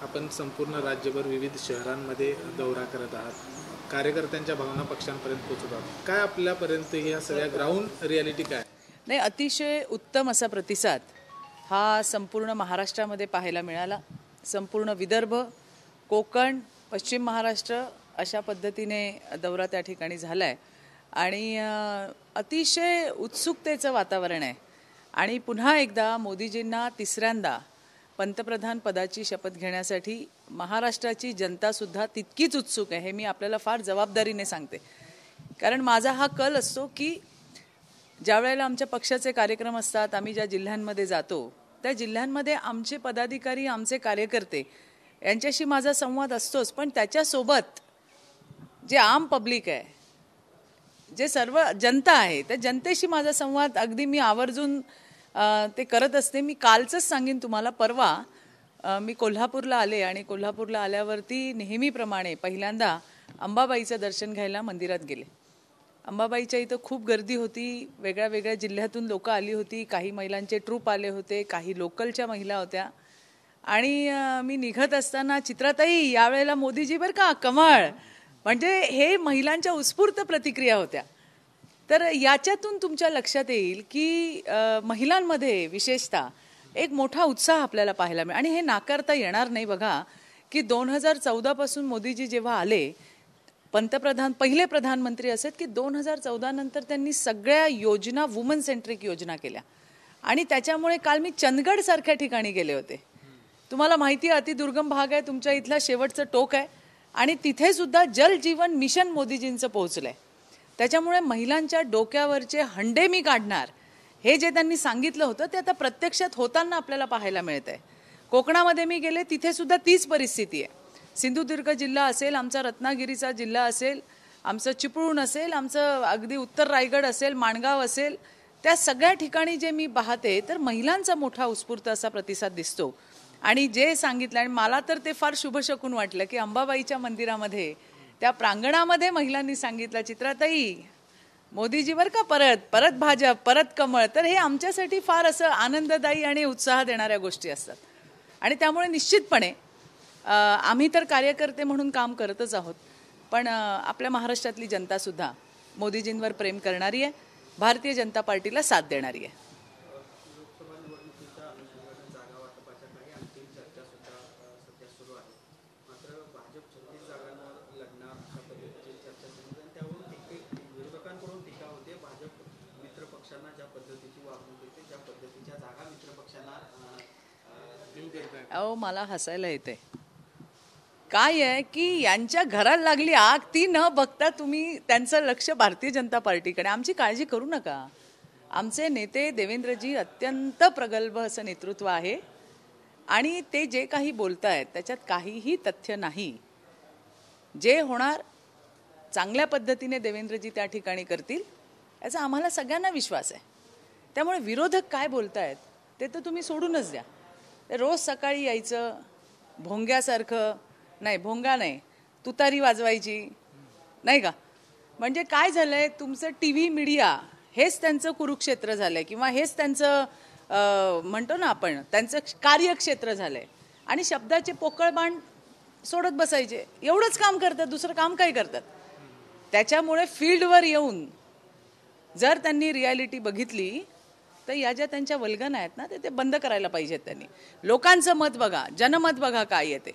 आपण संपूर्ण राज्यभर विविध शहरांमध्ये दौरा करत आहात, कार्यकर्त्यांच्या भावना पक्षांपर्यंत पोहोचत आहात. काय आपल्यापर्यंत या सगळ्या ग्राउंड रियालिटी काय? नाही, अतिशय उत्तम असा प्रतिसाद हा संपूर्ण महाराष्ट्रामध्ये पाहायला मिळाला. संपूर्ण विदर्भ, कोकण, पश्चिम महाराष्ट्र अशा पद्धतीने दौरा त्या ठिकाणी झाला आहे आणि अतिशय उत्सुकतेचं वातावरण आहे. आणि पुन्हा एकदा मोदीजींना तिसऱ्यांदा पंतप्रधान पदाची शपथ घेण्यासाठी महाराष्ट्राची जनतासुद्धा तितकीच उत्सुक आहे. हे मी आपल्याला फार जबाबदारीने सांगते, कारण माझा हा कल असतो की ज्या वेळेला आमच्या पक्षाचे कार्यक्रम असतात, आम्ही ज्या जिल्ह्यांमध्ये जातो त्या जिल्ह्यांमध्ये आमचे पदाधिकारी, आमचे कार्यकर्ते यांच्याशी माझा संवाद असतोच, पण त्याच्यासोबत जे आम पब्लिक आहे, जे सर्व जनता आहे, त्या जनतेशी माझा संवाद अगदी मी आवर्जून ते करत असते. मी कालचंच सांगेन तुम्हाला, परवा मी कोल्हापूरला आले आणि कोल्हापूरला आल्यावरती नेहमीप्रमाणे पहिल्यांदा अंबाबाईचं दर्शन घ्यायला मंदिरात गेले. अंबाबाईच्या इथं खूप गर्दी होती, वेगळ्या वेगळ्या जिल्ह्यातून लोकं आली होती, काही महिलांचे ट्रूप आले होते, काही लोकलच्या महिला होत्या. आणि मी निघत असताना, चित्राताई यावेळेला मोदीजी बरं का, कमळ, म्हणजे हे महिलांच्या उत्स्फूर्त प्रतिक्रिया होत्या. तर याच्यातून तुमच्या लक्षात येईल की महिलांमध्ये विशेषतः एक मोठा उत्साह आपल्याला पाहायला मिळेल. आणि हे नाकारता येणार नाही. बघा की 2014 पासून मोदीजी जेव्हा आले पंतप्रधान, पहिले प्रधानमंत्री असेल की 2014 नंतर त्यांनी सगळ्या योजना वुमन सेंट्रिक योजना केल्या. आणि त्याच्यामुळे काल मी चंदगड सारख्या ठिकाणी गेले होते. तुम्हाला माहिती आहे, अतिदुर्गम भाग आहे, तुमच्या इथला शेवटचं टोक आहे, आणि तिथे सुद्धा जल जीवन मिशन मोदीजींचं पोहोचलंय. त्याच्यामुळे महिलांच्या डोक्यावरचे हंडे मी काढणार, हे जे त्यांनी सांगितलं होतं ते आता प्रत्यक्षात होताना आपल्याला पाहायला मिळत आहे. कोकणामध्ये मी गेले, तिथे सुद्धा तीच परिस्थिती आहे. सिंधुदुर्ग जिल्हा असेल, आमचा रत्नागिरीचा जिल्हा असेल, आमचं चिपळूण असेल, आमचं अगदी उत्तर रायगड असेल, माणगाव असेल, त्या सगळ्या ठिकाणी जे मी पाहते तर महिलांचा मोठा उत्स्फूर्त असा प्रतिसाद दिसतो. आणि जे सांगितलं, आणि मला तर ते फार शुभशकून वाटलं की अंबाबाईच्या मंदिरामध्ये त्या प्रांगणामध्ये महिलांनी सांगितलं, चित्राताई मोदीजी बरं का, परत परत भाजप, परत कमळ. तर हे आमच्यासाठी फार असं आनंददायी आणि उत्साह देणाऱ्या गोष्टी असतात. आणि त्यामुळे निश्चितपणे आम्ही तर कार्यकर्ते म्हणून काम करतच आहोत, पण आपल्या महाराष्ट्रातली जनतासुद्धा मोदीजींवर प्रेम करणारी आहे, भारतीय जनता पार्टीला साथ देणारी आहे. अहो, मला हसायला येते. काय आहे की यांच्या घराला लागली आग, ती न बघता तुम्ही त्यांचं लक्ष भारतीय जनता पार्टीकडे. आमची काळजी करू नका. आमचे नेते देवेंद्रजी अत्यंत प्रगल्भ असं नेतृत्व आहे आणि ते जे काही बोलतायत त्याच्यात काहीही तथ्य नाही. जे होणार चांगल्या पद्धतीने देवेंद्रजी त्या ठिकाणी करतील याचा आम्हाला सगळ्यांना विश्वास आहे. त्यामुळे विरोधक काय बोलतायत ते तर तुम्ही सोडूनच द्या. रोज सकाळी यायचं भोंग्यासारखं, नाही भोंगा नाही, तुतारी वाजवायची, नाही का. म्हणजे काय झालंय, तुमचं टीव्ही मीडिया हेच त्यांचं कुरुक्षेत्र झालंय, किंवा हेच त्यांचं म्हणतो ना आपण, त्यांचं कार्यक्षेत्र झालंय. आणि शब्दाचे पोकळ बाण सोडत बसायचे, एवढंच काम करतात, दुसरं काम काय करतात. त्याच्यामुळे फील्डवर येऊन जर त्यांनी रियालिटी बघितली तर या ज्या त्यांच्या वल्गना आहेत ना, ते बंद करायला पाहिजेत. त्यांनी लोकांचं मत बघा, जनमत बघा काय येते.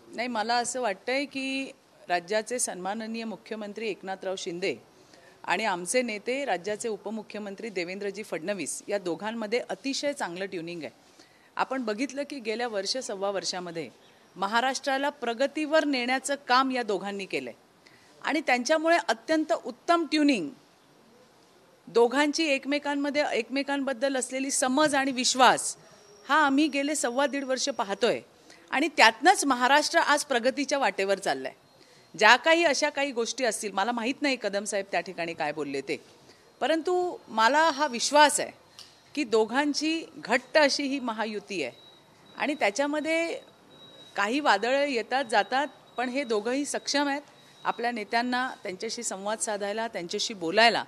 नाही, मला असं वाटतंय की राज्याचे सन्माननीय मुख्यमंत्री एकनाथराव शिंदे आणि आमचे नेते राज्याचे उपमुख्यमंत्री देवेंद्रजी फडणवीस या दोघांमध्ये अतिशय चांगलं ट्युनिंग आहे. आपण बघितलं की गेल्या वर्ष सव्वा वर्षामध्ये महाराष्ट्राला प्रगतीवर नेण्याचं काम या दोघांनी केलंय. आणि त्यांच्यामुळे अत्यंत उत्तम ट्युनिंग, दोघांची एकमेकांमध्ये एकमेकांबद्दल असलेली समज आणि विश्वास हा आम्ही गेले 1.25 वर्ष पाहतोय. आणि त्यातनंच महाराष्ट्र आज प्रगतीच्या वाटेवर चाललाय. ज्या काही अशा काही गोष्टी असतील, मला माहीत नाही कदम साहेब त्या ठिकाणी काय बोलले ते, परंतु मला हा विश्वास आहे की दोघांची घट्ट अशी ही महायुती आहे आणि त्याच्यामध्ये काही वादळं येतात जातात, पण हे दोघंही सक्षम आहेत आपल्या नेत्यांना त्यांच्याशी संवाद साधायला, त्यांच्याशी बोलायला.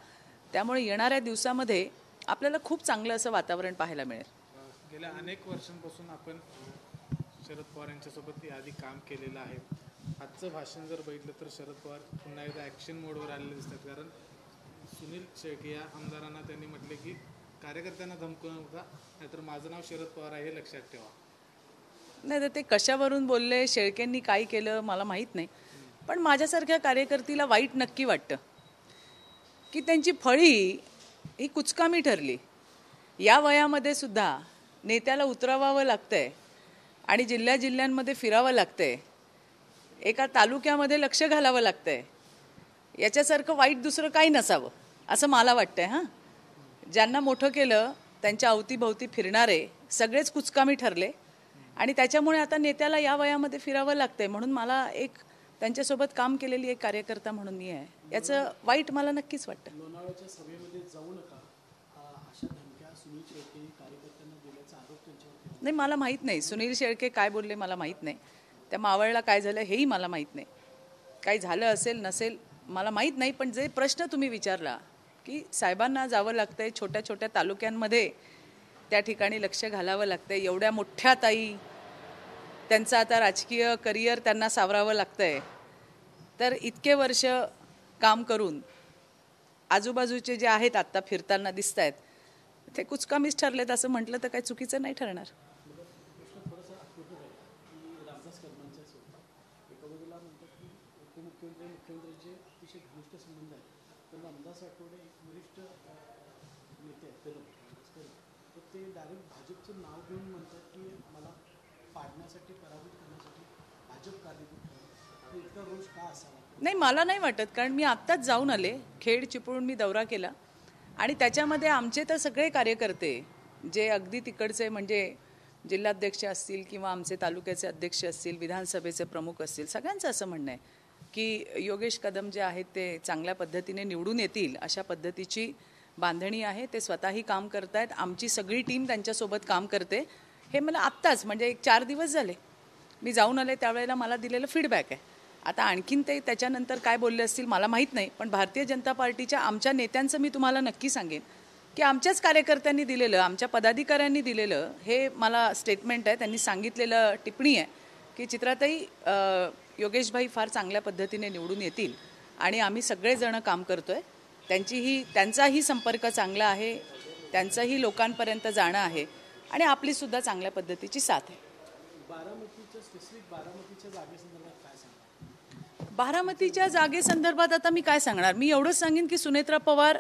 त्यामुळे येणाऱ्या दिवसामध्ये आपल्याला खूप चांगलं असं वातावरण पाहायला मिळेल. गेल्या अनेक वर्षांपासून आपण शरद पवार यांच्यासोबत आधी काम केलेलं आहे. आजचं भाषण जर बघितलं तर शरद पवार पुन्हा एकदा ॲक्शन मोडवर आलेले दिसतात. कारण सुनील शेळके या आमदारांना त्यांनी म्हटले की कार्यकर्त्यांना धमकू नका, नाहीतर माझं नाव शरद पवार आहे हे लक्षात ठेवा. नाही तर ते कशावरून बोलले, शेळकेंनी काय केलं मला माहीत नाही. पण माझ्यासारख्या कार्यकर्तीला वाईट नक्की वाटतं की त्यांची फळी ही कुचकामी ठरली. या वयामध्ये सुद्धा नेत्याला उतरवावं लागतंय आणि जिल्ह्यांमध्ये फिरावं लागतंय, एका तालुक्यामध्ये लक्ष घालावं लागतंय. याच्यासारखं वाईट दुसरं काही नसावं असं मला वाटतंय. ज्यांना मोठं केलं त्यांच्या अवतीभवती फिरणारे सगळेच कुचकामी ठरले आणि त्याच्यामुळे आता नेत्याला या वयामध्ये फिरावं लागतंय. म्हणून मला एक त्यांच्यासोबत काम केलेली एक कार्यकर्ता म्हणून मी आहे, याचं वाईट मला नक्कीच वाटतं. लोणावळ्याच्या सभेमध्ये जाऊ नका अशा धमक्या सुनील शेळके कार्यकर्त्यांना दिल्याचा आरोप त्यांच्यावर. नाही, मला माहीत नाही सुनील शेळके काय बोलले, मला माहीत नाही. त्या मावळला काय झालं हेही मला माहीत नाही. काही झालं असेल नसेल मला माहीत नाही. पण जे प्रश्न तुम्ही विचारला की साहेबांना जावं लागतंय छोट्या छोट्या तालुक्यांमध्ये, त्या ठिकाणी लक्ष घालावं लागतंय. एवढ्या मोठ्या ताई, त्यांचं आता राजकीय करिअर त्यांना सावरावं लागतंय. तर इतके वर्ष काम करून आजूबाजूचे जे आहेत आत्ता फिरताना दिसत आहेत ते कुचकामीच ठरलेत असं म्हटलं तर काही चुकीचं नाही ठरणार. प्रश्न थोडासा अपूर्ण आहे की रामदास कदमांच्या सोबत एका बाजूला म्हणतात की उपमुख्यमंत्री मुख्यमंत्र्यांचे अतिशय घनिष्ठ संबंध आहेत, पण रामदास आठवडे एक वरिष्ठ नेते आहेत तर ते डायरेक्ट भाजपचं नाव घेऊन म्हणतात की मला पाडण्यासाठी पराभूत करण्यासाठी भाजप कारणीभूत ठरलं. तर इतका रोष का असावा? नाही, मला नाही वाटत. कारण मी आत्ताच जाऊन आले, खेड चिपळूण मी दौरा केला आणि त्याच्यामध्ये आमचे तर सगळे कार्यकर्ते जे अगदी तिकडचे म्हणजे जिल्हाध्यक्ष असतील किंवा आमचे तालुक्याचे अध्यक्ष असतील, विधानसभेचे प्रमुख असतील, सगळ्यांचं असं म्हणणं आहे की योगेश कदम जे आहेत ते चांगल्या पद्धतीने निवडून येतील अशा पद्धतीची बांधणी आहे. ते स्वतःही काम करत आहेत, आमची सगळी टीम त्यांच्यासोबत काम करते. हे मला आत्ताच म्हणजे एक 4 दिवस झाले मी जाऊन आले त्यावेळेला मला दिलेलं फीडबॅक आहे. आता आणखीन ते त्याच्यानंतर काय बोलले असतील मला माहीत नाही. पण भारतीय जनता पार्टीच्या आमच्या नेत्यांचं मी तुम्हाला नक्की सांगेन की आमच्याच कार्यकर्त्यांनी दिलेलं, आमच्या पदाधिकाऱ्यांनी दिलेलं हे मला स्टेटमेंट आहे. त्यांनी सांगितलेलं टिप्पणी आहे की चित्राताई योगेशभाई फार चांगल्या पद्धतीने निवडून येतील आणि आम्ही सगळेजण काम करतोय. त्यांचाही संपर्क चांगला आहे, त्यांचंही लोकांपर्यंत जाणं आहे आणि आपलीसुद्धा चांगल्या पद्धतीची साथ आहे. बारामतीच्या जागेसंदर्भात आता मी काय सांगणार? मी एवढंच सांगेन की सुनेत्रा पवार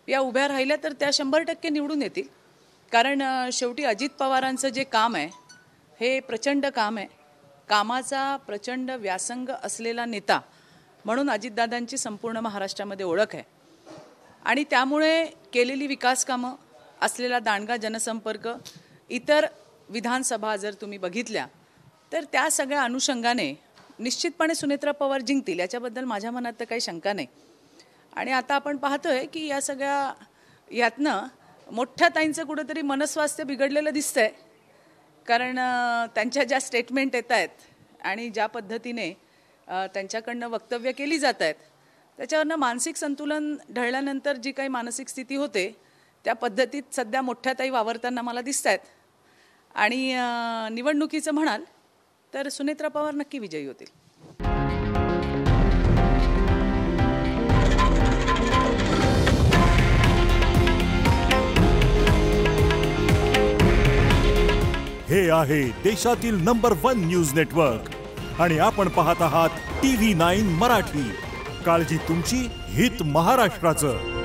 या उभ्या राहिल्या तर त्या 100% निवडून येतील. कारण शेवटी अजित पवारांचं जे काम आहे हे प्रचंड काम आहे. कामाचा प्रचंड व्यासंग असलेला नेता म्हणून अजितदादांची संपूर्ण महाराष्ट्रामध्ये ओळख आहे आणि त्यामुळे केलेली विकास कामं, असलेला दांडगा जनसंपर्क, इतर विधानसभा जर तुम्ही बघितल्या तर त्या सगळ्या अनुषंगाने निश्चितपणे सुनेत्रा पवार जिंकतील, याच्याबद्दल माझ्या मनात तर काही शंका नाही. आणि आता आपण पाहतोय की या सगळ्या यातनं मोठ्या ताईंचं कुठंतरी मनस्वास्थ्य बिघडलेलं दिसतंय. कारण त्यांच्या ज्या स्टेटमेंट येत आहेत आणि ज्या पद्धतीने त्यांच्याकडनं वक्तव्य केली जात आहेत त्याच्यावरनं मानसिक संतुलन ढळल्यानंतर जी काही मानसिक स्थिती होते त्या पद्धतीत सध्या मोठ्या ताई वावरताना मला दिसत आहेत. आणि निवडणुकीचं म्हणाल तर सुनेत्रा पवार नक्की विजयी होतील. हे आहे देशातील नंबर 1 न्यूज नेटवर्क आणि आपण पाहत आहात TV9 मराठी. काळजी तुमची, हित महाराष्ट्राचं.